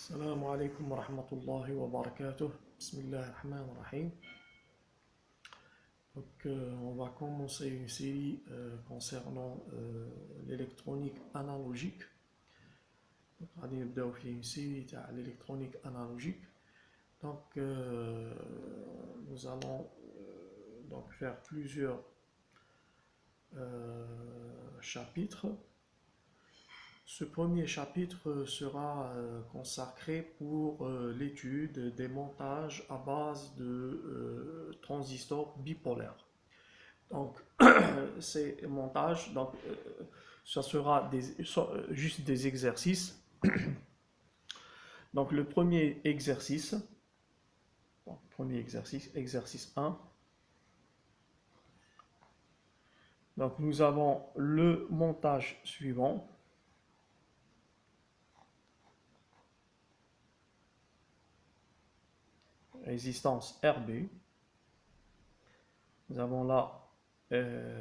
Assalamu alaikum wa rahmatullahi wa barakatuh. Bismillah ar-Rahman ar-Rahim. On va commencer une série concernant l'électronique analogique. On va نبداو في une série تاع l'électronique analogique. Nous allons donc faire plusieurs chapitres. Ce premier chapitre sera consacré pour l'étude des montages à base de transistors bipolaires. Donc, ces montages, ça sera juste des exercices. Donc, le premier exercice, exercice 1. Donc, nous avons le montage suivant. Résistance RB. Nous avons là,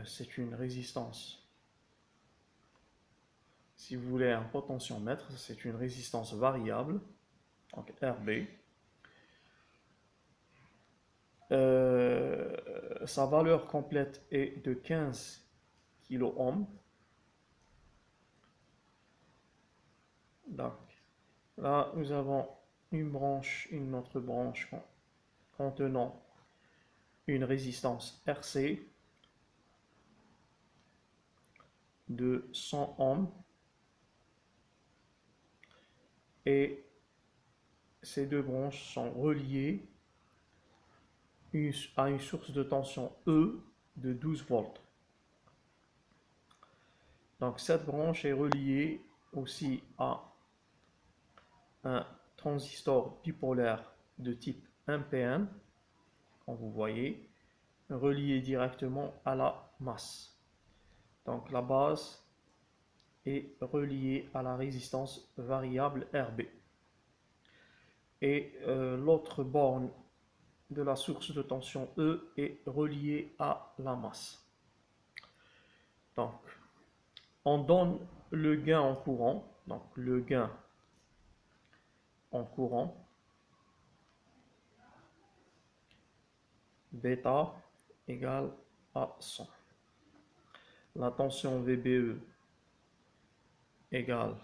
c'est une résistance, si vous voulez, un potentiomètre, c'est une résistance variable, donc RB. Sa valeur complète est de 15 kΩ. Donc là, nous avons une autre branche contenant une résistance RC de 100 ohms, et ces deux branches sont reliées à une source de tension E de 12 volts. Donc cette branche est reliée aussi à un transistor bipolaire de type NPN, comme vous voyez, relié directement à la masse. Donc la base est reliée à la résistance variable RB. Et l'autre borne de la source de tension E est reliée à la masse. Donc, on donne le gain en courant. Donc, le gain en courant, bêta égale à 100. La tension VBE égale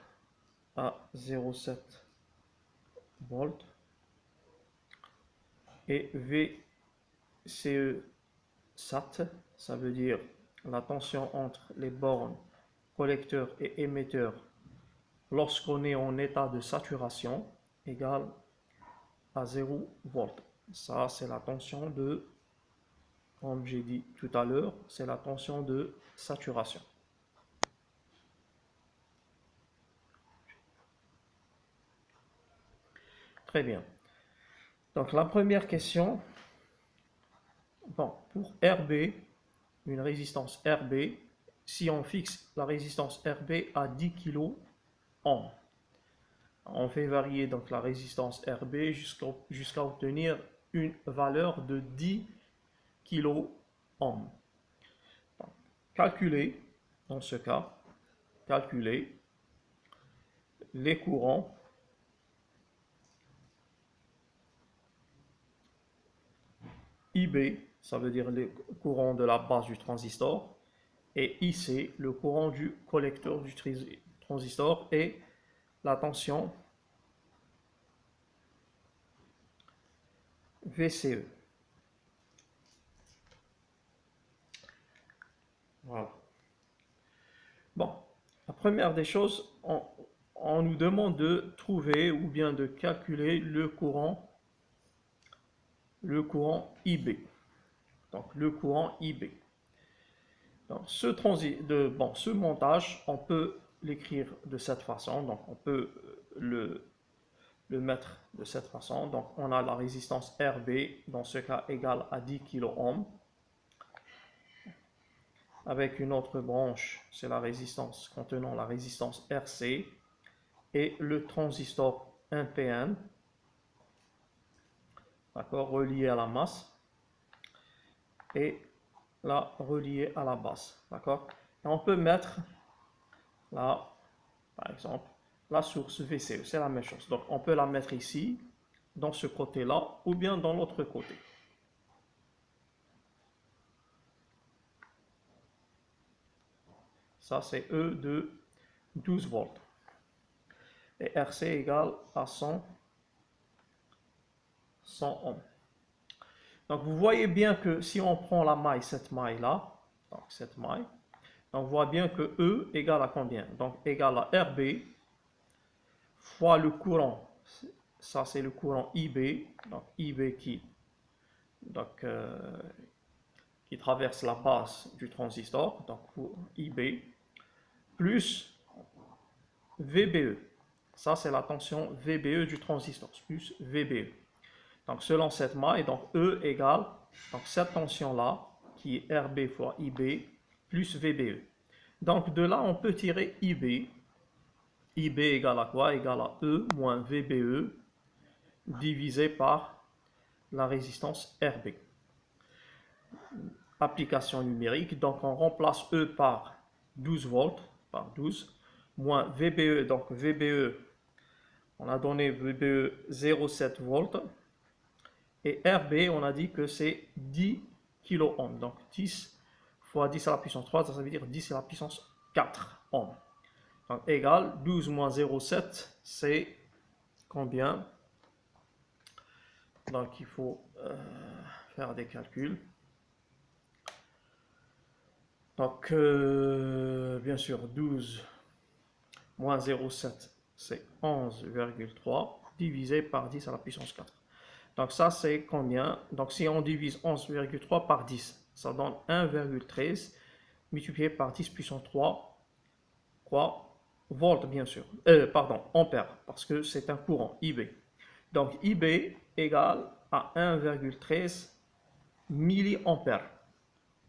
à 0,7 volts. Et VCE SAT, ça veut dire la tension entre les bornes collecteur et émetteur lorsqu'on est en état de saturation, égale à 0 volts. Ça, c'est la tension de, comme j'ai dit tout à l'heure, c'est la tension de saturation. Très bien. Donc la première question, bon, pour RB, une résistance RB, si on fixe la résistance RB à 10 kΩ, on fait varier donc la résistance RB jusqu'à obtenir une valeur de 10 kΩ. Calculer, dans ce cas, calculer les courants IB, ça veut dire les courants de la base du transistor, et IC, le courant du collecteur du transistor, et la tension VCE. Voilà. Bon, la première des choses, on nous demande de trouver ou bien de calculer le courant IB. Donc le courant IB. Donc ce montage, on peut l'écrire de cette façon. Donc on peut le mettre de cette façon. Donc on a la résistance RB, dans ce cas égale à 10 kΩ. Avec une autre branche, c'est la résistance contenant la résistance RC et le transistor NPN, d'accord, relié à la masse, et là relié à la base, d'accord. Et on peut mettre là, par exemple, la source VCE, c'est la même chose. Donc on peut la mettre ici, dans ce côté-là, ou bien dans l'autre côté. Ça c'est E de 12 volts. Et RC égale à 100 ohms. Donc vous voyez bien que si on prend la maille, cette maille-là, donc cette maille, on voit bien que E égale à combien? Donc égale à RB fois le courant. Ça c'est le courant IB, donc IB donc, qui traverse la base du transistor, donc pour IB, plus VBE. Ça c'est la tension VBE du transistor, plus VBE. Donc selon cette maille, donc E égale donc cette tension-là, qui est RB fois IB, plus VBE. Donc de là, on peut tirer IB. IB égale à quoi? Égale à E moins VBE divisé par la résistance RB. Application numérique, donc on remplace E par 12 volts, par 12, moins VBE, donc VBE, on a donné VBE 0,7 volts, et RB, on a dit que c'est 10 kOhms, donc 10 fois 10 à la puissance 3, ça veut dire 10 à la puissance 4 ohms. Donc égal 12 moins 0,7, c'est combien? Donc il faut faire des calculs. Donc bien sûr 12 moins 0,7, c'est 11,3 divisé par 10 à la puissance 4. Donc ça c'est combien? Donc si on divise 11,3 par 10, ça donne 1,13 multiplié par 10 puissance 3, quoi? Volts bien sûr. Pardon, ampères, parce que c'est un courant, IB. Donc IB égale à 1,13 milliampères.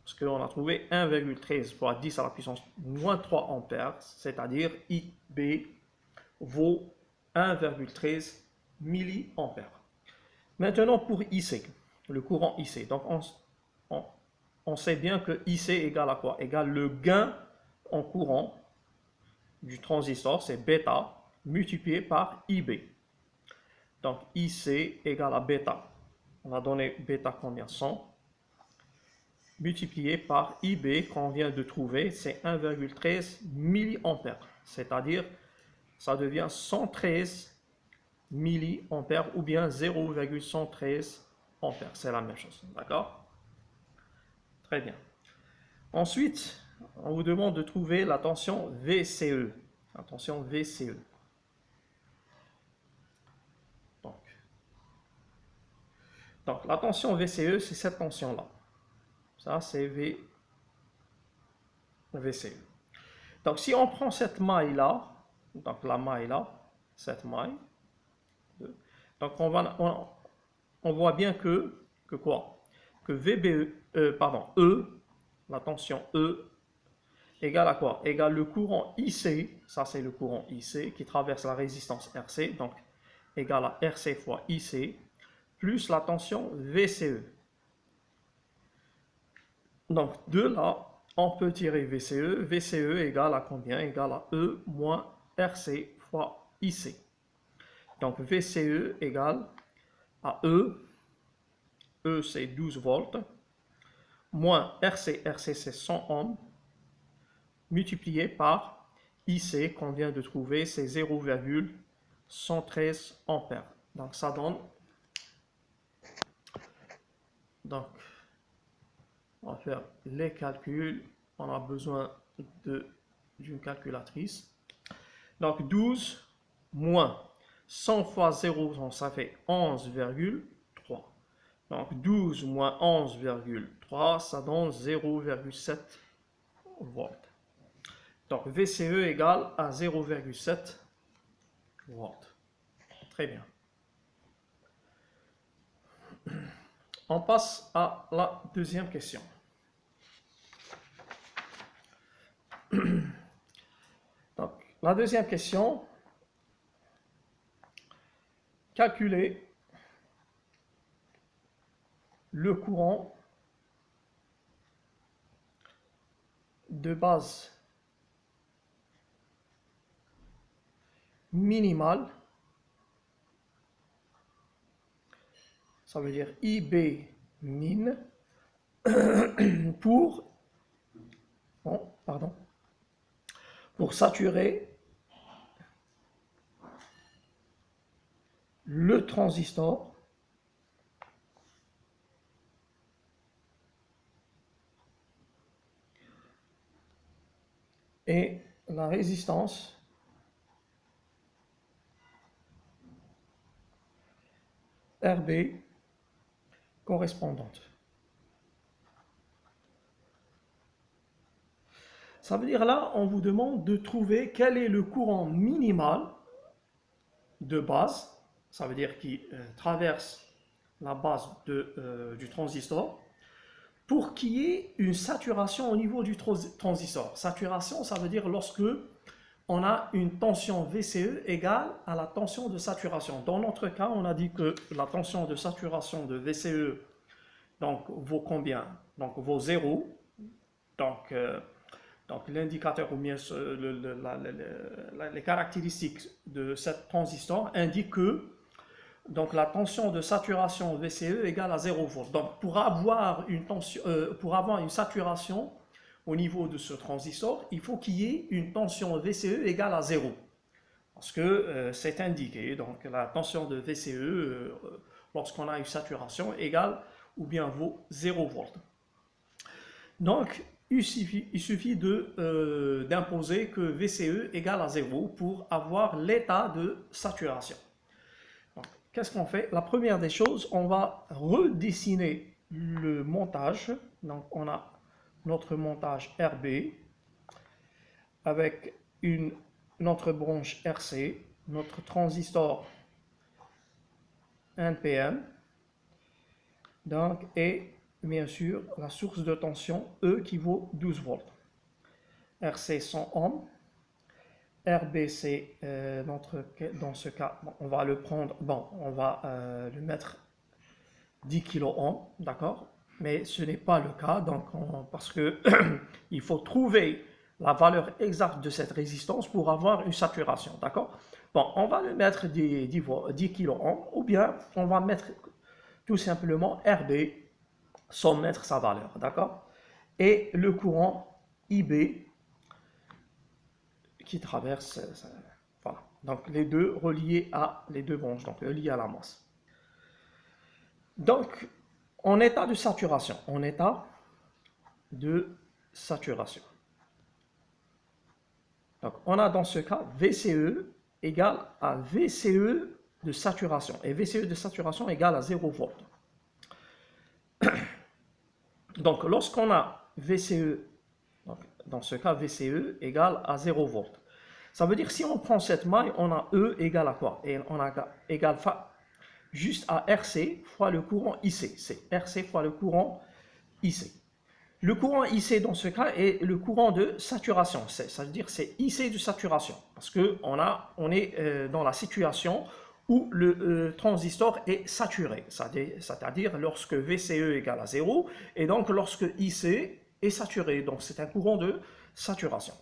Parce qu'on a trouvé 1,13 fois 10 à la puissance moins 3 ampères, c'est-à-dire IB vaut 1,13 milliampères. Maintenant pour IC, le courant IC. Donc on sait bien que IC égale à quoi? Égale le gain en courant du transistor, c'est bêta, multiplié par IB. Donc IC égale à bêta. On a donné bêta combien? 100. Multiplié par IB qu'on vient de trouver, c'est 1,13 milliampères. C'est-à-dire, ça devient 113 milliampères ou bien 0,113 ampères. C'est la même chose. D'accord? Très bien. Ensuite, on vous demande de trouver la tension VCE. La tension VCE. Donc la tension VCE, c'est cette tension-là. Ça, c'est VCE. Donc, si on prend cette maille-là, donc la maille-là, cette maille, donc on voit bien que quoi? Que VBE, pardon, E, la tension E, égale à quoi? Égale le courant IC, ça c'est le courant IC qui traverse la résistance RC, donc égale à RC fois IC, plus la tension VCE. Donc de là, on peut tirer VCE. VCE égale à combien? Égale à E moins RC fois IC. Donc VCE égale à E. E c'est 12 volts. Moins RC. RC c'est 100 ohms. Multiplié par IC qu'on vient de trouver, c'est 0,113 ampères. Donc ça donne... Donc, on va faire les calculs. On a besoin d'une calculatrice. Donc 12 moins 100 fois 0, ça fait 11,3. Donc 12 moins 11,3, ça donne 0,7 volts. Donc VCE égale à 0,7 volts. Très bien. On passe à la deuxième question. Donc, la deuxième question, calculer le courant de base minimal, ça veut dire IB min, pour, pour saturer le transistor et la résistance RB correspondante. Ça veut dire là, on vous demande de trouver quel est le courant minimal de base, ça veut dire qui traverse la base du transistor, pour qu'il y ait une saturation au niveau du transistor. Saturation, ça veut dire lorsque on a une tension VCE égale à la tension de saturation. Dans notre cas, on a dit que la tension de saturation de VCE donc, vaut combien? Donc vaut 0. Donc l'indicateur ou bien les caractéristiques de cette transistor indiquent que donc, la tension de saturation VCE égale à 0 volts. Donc pour avoir une saturation au niveau de ce transistor, il faut qu'il y ait une tension VCE égale à 0. Parce que c'est indiqué, donc la tension de VCE, lorsqu'on a une saturation, égale ou bien vaut 0 volts. Donc, il suffit d'imposer que VCE égale à 0 pour avoir l'état de saturation. Qu'est-ce qu'on fait? La première des choses, on va redessiner le montage. Donc, on a notre montage RB avec notre branche RC, notre transistor NPN, donc, et bien sûr la source de tension E qui vaut 12 volts. RC 100 ohms. RBC, dans ce cas, on va le prendre, on va le mettre 10 kΩ, d'accord? Mais ce n'est pas le cas, donc parce que il faut trouver la valeur exacte de cette résistance pour avoir une saturation, d'accord? Bon, on va le mettre 10 kΩ, ou bien on va mettre tout simplement RB sans mettre sa valeur, d'accord? Et le courant IB qui traverse, voilà. Donc les deux reliés à les deux branches, donc reliés à la masse. Donc en état de saturation, donc on a dans ce cas VCE égale à VCE de saturation, et VCE de saturation égale à 0 volts. Donc lorsqu'on a VCE, donc, dans ce cas VCE égale à 0 volts. Ça veut dire si on prend cette maille, on a E égale à quoi? Et on a égale juste à RC fois le courant IC. C'est RC fois le courant IC. Le courant IC dans ce cas est le courant de saturation. Ça veut dire c'est IC de saturation. Parce qu'on est dans la situation où le transistor est saturé. C'est-à-dire lorsque VCE égale à 0 et donc lorsque IC est saturé. Donc c'est un courant de saturation.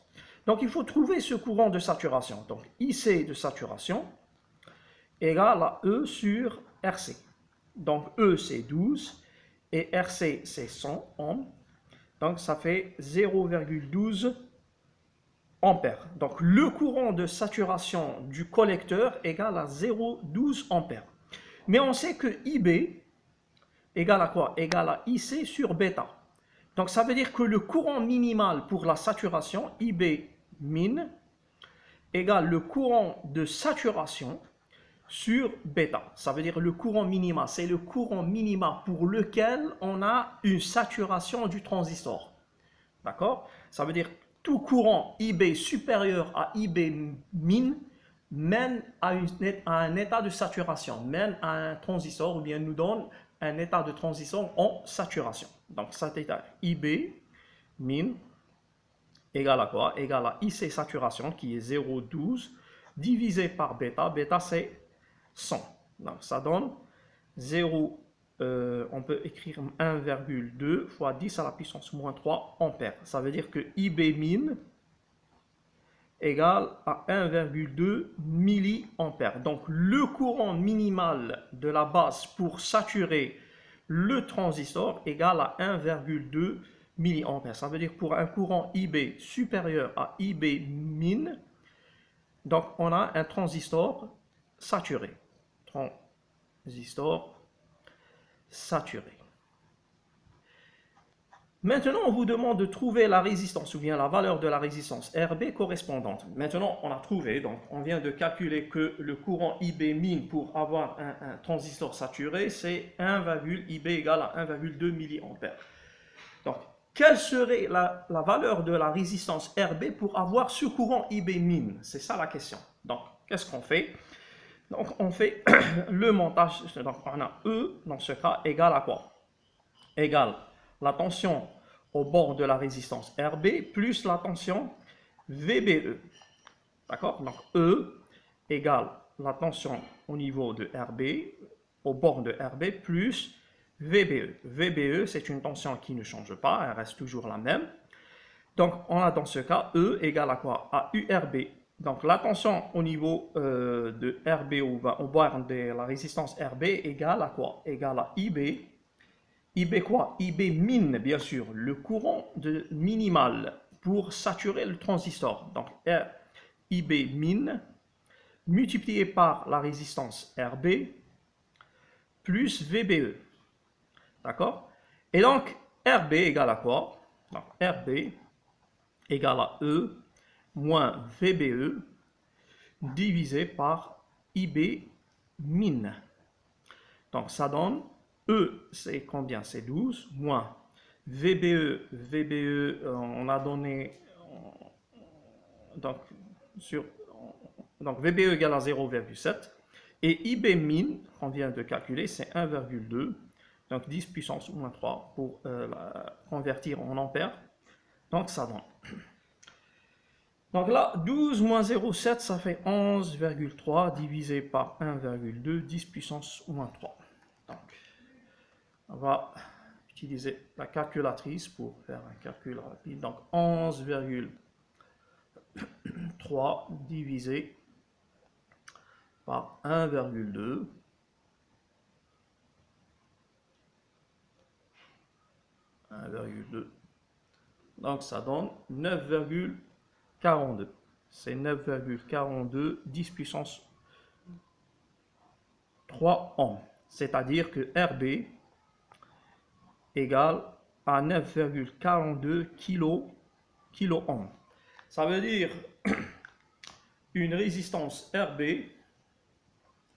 Donc il faut trouver ce courant de saturation. Donc IC de saturation égale à E sur RC. Donc E c'est 12 et RC c'est 100 ohms. Donc ça fait 0,12 ampères. Donc le courant de saturation du collecteur égale à 0,12 ampères. Mais on sait que IB égale à quoi? Égale à IC sur bêta. Donc ça veut dire que le courant minimal pour la saturation, IB min, égale le courant de saturation sur bêta. Ça veut dire le courant minima, c'est le courant minima pour lequel on a une saturation du transistor. D'accord? Ça veut dire tout courant IB supérieur à IB min mène à un état de saturation, mène à un transistor ou bien nous donne un état de transition en saturation. Donc cet état IB min égale à quoi? Égale à IC saturation qui est 0,12 divisé par bêta. Bêta c'est 100. Donc ça donne 0, on peut écrire 1,2 fois 10 à la puissance moins 3 ampères. Ça veut dire que IB min égale à 1,2 milliampères. Donc le courant minimal de la base pour saturer le transistor égale à 1,2 milliampères. Ça veut dire pour un courant IB supérieur à IB min, donc on a un transistor saturé. Transistor saturé. Maintenant, on vous demande de trouver la résistance ou bien la valeur de la résistance RB correspondante. Maintenant, on a trouvé, donc on vient de calculer que le courant IB min pour avoir un transistor saturé, c'est 1, IB égale à 1,2 milliampères. Donc, quelle serait la valeur de la résistance RB pour avoir ce courant IB min? C'est ça la question. Donc, qu'est-ce qu'on fait? Donc, on fait le montage. Donc, on a E, dans ce cas, égale à quoi? Égale la tension au bord de la résistance RB plus la tension VBE. D'accord? Donc, E égale la tension au niveau de RB, au bord de RB, plus VBE. VBE, c'est une tension qui ne change pas, elle reste toujours la même. Donc, on a dans ce cas E égale à quoi? À URB. Donc, la tension au niveau de RB, au bord de la résistance RB, égale à quoi? Égale à IB. IB quoi? IB min, bien sûr, le courant minimal pour saturer le transistor. Donc, IB min multiplié par la résistance RB plus VBE. D'accord? Et donc, RB égale à quoi? Donc, RB égale à E moins VBE divisé par IB min. Donc, ça donne E, c'est combien? C'est 12, moins VBE, on a donné, donc VBE égale à 0,7, et IB min, qu'on vient de calculer, c'est 1,2, donc 10 puissance moins 3 pour convertir en ampères, donc ça donne. Donc là, 12 moins 0,7, ça fait 11,3 divisé par 1,2, 10 puissance moins 3. Donc, on va utiliser la calculatrice pour faire un calcul rapide. Donc 11,3 divisé par 1,2. Donc ça donne 9,42. C'est 9,42 10 puissance 3 ohms. C'est-à-dire que RB égale à 9,42 kilo ohms. Ça veut dire une résistance RB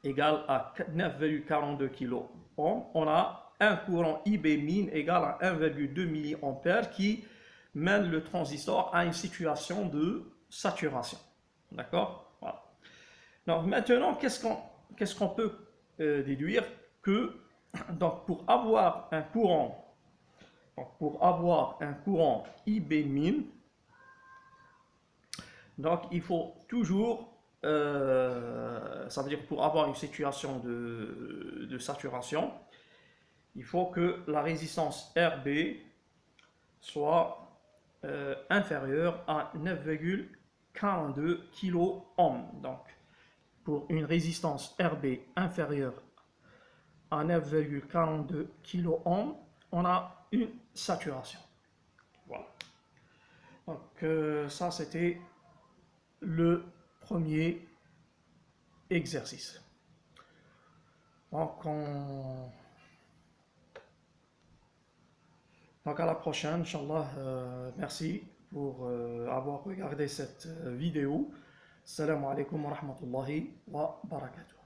égale à 9,42 kilo ohms. On a un courant IB min égal à 1,2 milliampères qui mène le transistor à une situation de saturation. D'accord? Voilà. Donc maintenant, qu'est-ce qu'on peut déduire? Que donc pour avoir un courant IB min, donc il faut toujours, ça veut dire pour avoir une situation de saturation, il faut que la résistance RB soit inférieure à 9,42 kilo ohms. Donc pour une résistance RB inférieure à 9,42 kilo ohms, on a une saturation. Voilà. Donc ça c'était le premier exercice. Donc à la prochaine, Inch'Allah. Merci pour avoir regardé cette vidéo. Assalamu alaikum wa rahmatullahi wa barakatuh.